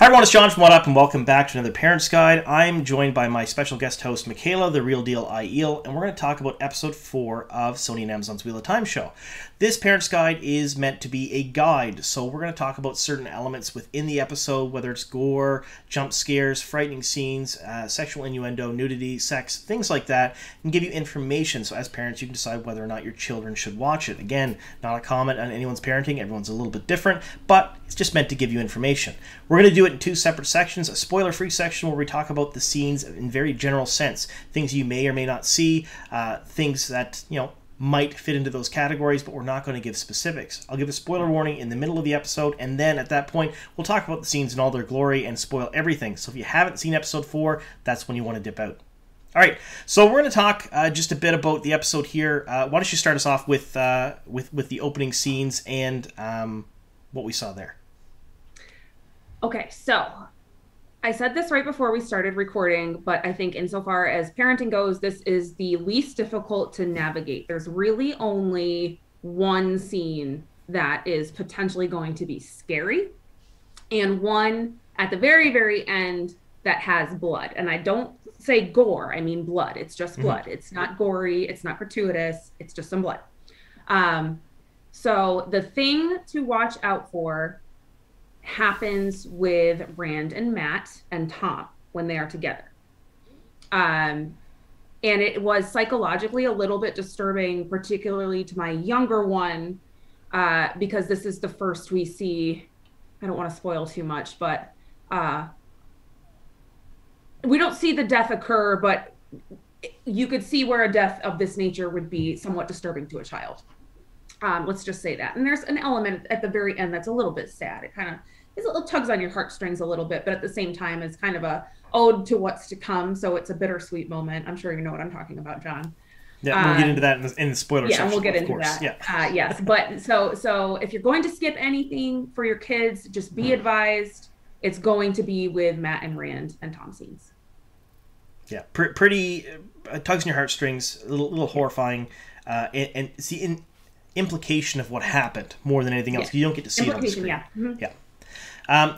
Hi everyone, it's John from What Up, and welcome back to another Parents Guide. I'm joined by my special guest host, Michaela, the real deal IEL, and we're going to talk about episode 4 of Sony and Amazon's Wheel of Time show. This Parents Guide is meant to be a guide, so we're going to talk about certain elements within the episode, whether it's gore, jump scares, frightening scenes, sexual innuendo, nudity, sex, things like that, and give you information so as parents you can decide whether or not your children should watch it. Again, not a comment on anyone's parenting, everyone's a little bit different, but it's just meant to give you information. We're going to do it in 2 separate sections, a spoiler-free section where we talk about the scenes in very general sense, things you may or may not see, things that, might fit into those categories, but we're not going to give specifics. I'll give a spoiler warning in the middle of the episode, and then at that point, we'll talk about the scenes in all their glory and spoil everything. So if you haven't seen episode 4, that's when you want to dip out. All right, so we're going to talk just a bit about the episode here. Why don't you start us off with the opening scenes and what we saw there? Okay, so I said this right before we started recording, but I think insofar as parenting goes, this is the least difficult to navigate. There's really only one scene that is potentially going to be scary, and one at the very, very end that has blood. And I don't say gore, I mean blood. It's just blood. Mm-hmm. It's not gory, it's not gratuitous, it's just some blood. So the thing to watch out for happens with Rand and Matt and Tom when they are together. And it was psychologically a little bit disturbing, particularly to my younger one, because this is the first we see, I don't want to spoil too much, but we don't see the death occur, but you could see where a death of this nature would be somewhat disturbing to a child. Let's just say that. And there's an element at the very end that's a little bit sad. It kind of tugs on your heartstrings a little bit, but at the same time is kind of a ode to what's to come. So it's a bittersweet moment. I'm sure you know what I'm talking about, John. Yeah, we'll get into that in the spoiler section. Yeah, we'll get into course. that. Yeah. Yes, but so if you're going to skip anything for your kids, just be advised it's going to be with Matt and Rand and Tom scenes. Yeah, pretty tugs on your heartstrings, a little horrifying, and see in implication of what happened more than anything else. Yeah. You don't get to see it on the screen. Yeah. Mm-hmm. Yeah.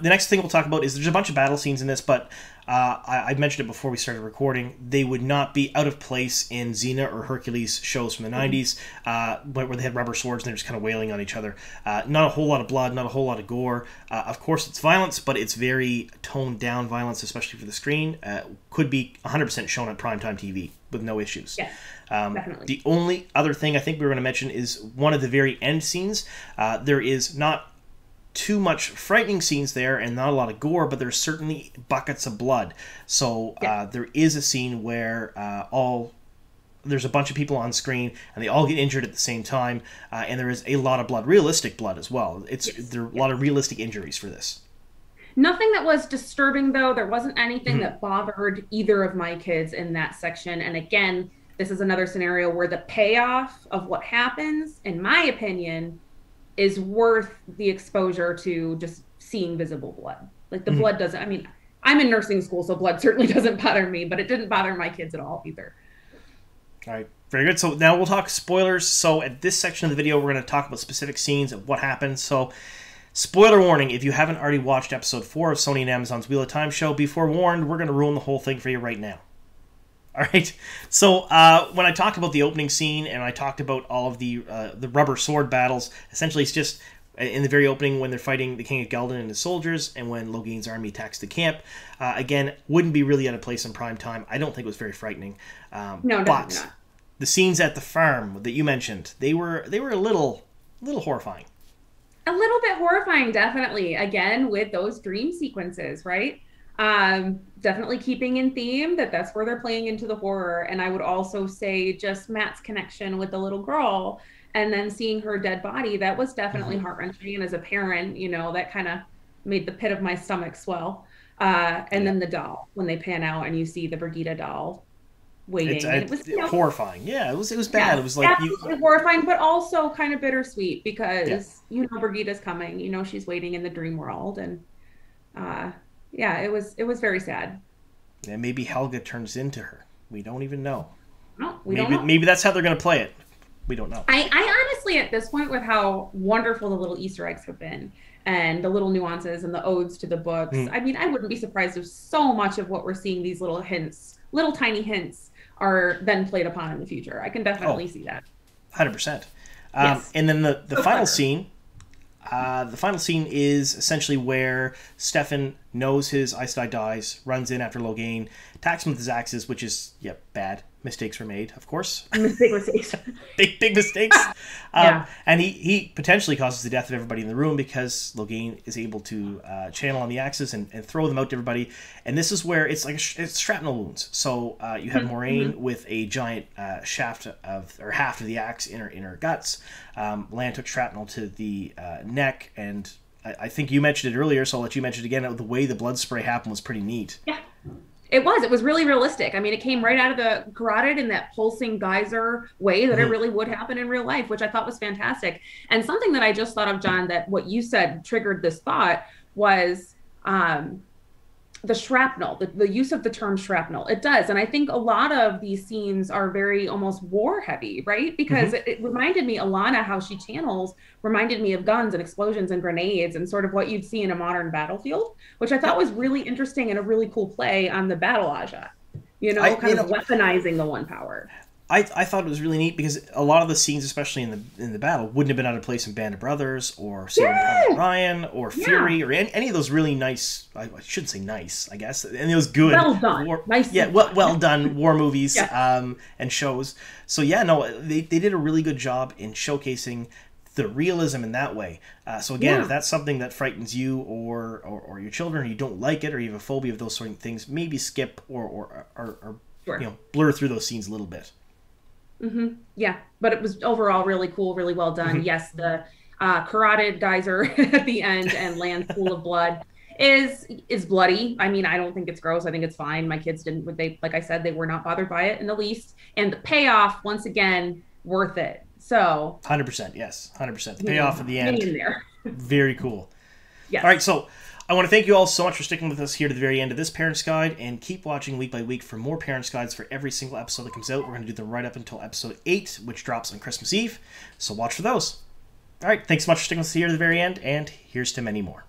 The next thing we'll talk about is there's a bunch of battle scenes in this, but I mentioned it before we started recording. They would not be out of place in Xena or Hercules shows from the 90s, where they had rubber swords and they're just kind of wailing on each other. Not a whole lot of blood, not a whole lot of gore. Of course, it's violence, but it's very toned down violence, especially for the screen. Could be 100% shown on primetime TV with no issues. Yes, definitely. The only other thing I think we were going to mention is one of the very end scenes. There is not too much frightening scenes there and not a lot of gore, but there's certainly buckets of blood. So there is a scene where there's a bunch of people on screen and they all get injured at the same time, and there is a lot of blood, realistic blood as well. There are a lot of realistic injuries for this. Nothing that was disturbing, though. There wasn't anything that bothered either of my kids in that section. And again, this is another scenario where the payoff of what happens, in my opinion, is worth the exposure to just seeing visible blood. Like the blood doesn't, I mean, I'm in nursing school, so blood certainly doesn't bother me, but it didn't bother my kids at all either. All right, very good. So now we'll talk spoilers. So at this section of the video, we're going to talk about specific scenes of what happens. So spoiler warning, if you haven't already watched episode 4 of Sony and Amazon's Wheel of Time show, be forewarned, we're going to ruin the whole thing for you right now. All right, so when I talked about the opening scene and I talked about all of the rubber sword battles, essentially it's just in the very opening when they're fighting the King of Gelden and his soldiers and when Logain's army attacks the camp. Again, wouldn't be really out of place in prime time. I don't think it was very frightening. No, but not. The scenes at the farm that you mentioned, they were a little horrifying. A little bit horrifying, definitely. Again, with those dream sequences, right? Definitely keeping in theme that's where they're playing into the horror. And I would also say just Matt's connection with the little girl and then seeing her dead body, that was definitely heart-wrenching. And as a parent, that kind of made the pit of my stomach swell. And then the doll, when they pan out and you see the Brigida doll waiting. It was horrifying. Yeah, it was bad. Yeah, it was like horrifying, but also kind of bittersweet because Brigida's coming. She's waiting in the dream world, and it was very sad. And maybe Helga turns into her. We don't even know. No, we don't know. Maybe that's how they're going to play it. We don't know. I honestly, at this point, with how wonderful the little Easter eggs have been and the little nuances and the odes to the books, I mean, I wouldn't be surprised if so much of what we're seeing, these little hints, little tiny hints, are then played upon in the future. I can definitely see that. 100%. Yes. And then the So final clever. scene. The final scene is essentially where Stefan knows his Aes Sedai dies, runs in after Logain, attacks him with his axes, which is, bad. Mistakes were made, of course. Big mistakes. big mistakes. Yeah. And he potentially causes the death of everybody in the room because Logain is able to channel on the axes and throw them out to everybody. And this is where it's like it's shrapnel wounds. So you have Moraine with a giant haft of the axe in her guts. Lan took shrapnel to the neck, and I think you mentioned it earlier, so I'll let you mention it again. The way the blood spray happened was pretty neat. Yeah. It was really realistic. I mean, it came right out of the carotid in that pulsing geyser way that it really would happen in real life, which I thought was fantastic. And something that I just thought of, John, that what you said triggered this thought was the shrapnel, the use of the term shrapnel. It does. And I think a lot of these scenes are very almost war heavy, right? Because it reminded me, Alana, how she channels, reminded me of guns and explosions and grenades and sort of what you'd see in a modern battlefield, which I thought was really interesting and a really cool play on the battle Aja, kind of weaponizing the one power. I thought it was really neat because a lot of the scenes, especially in the battle, wouldn't have been out of place in Band of Brothers or Saving Private Ryan or Fury or any of those really nice. I shouldn't say nice, I guess, and it was good. Well done, well done war movies and shows. So they did a really good job in showcasing the realism in that way. So again, if that's something that frightens you or your children, or you don't like it, or you have a phobia of those sort of things, maybe skip or blur through those scenes a little bit. Yeah, but it was overall really cool, really well done. Yes, the carotid geyser at the end and Lan's pool of blood is bloody. I mean, I don't think it's gross. I think it's fine. My kids didn't. Like I said, they were not bothered by it in the least. And the payoff, once again, worth it. So 100%, yes, 100%. The payoff at the end, there. Very cool. Yes. All right, so I want to thank you all so much for sticking with us here to the very end of this Parents Guide, and keep watching week by week for more Parents Guides for every single episode that comes out. We're going to do them right up until episode 8, which drops on Christmas Eve, so watch for those. All right, thanks so much for sticking with us here to the very end, and here's to many more.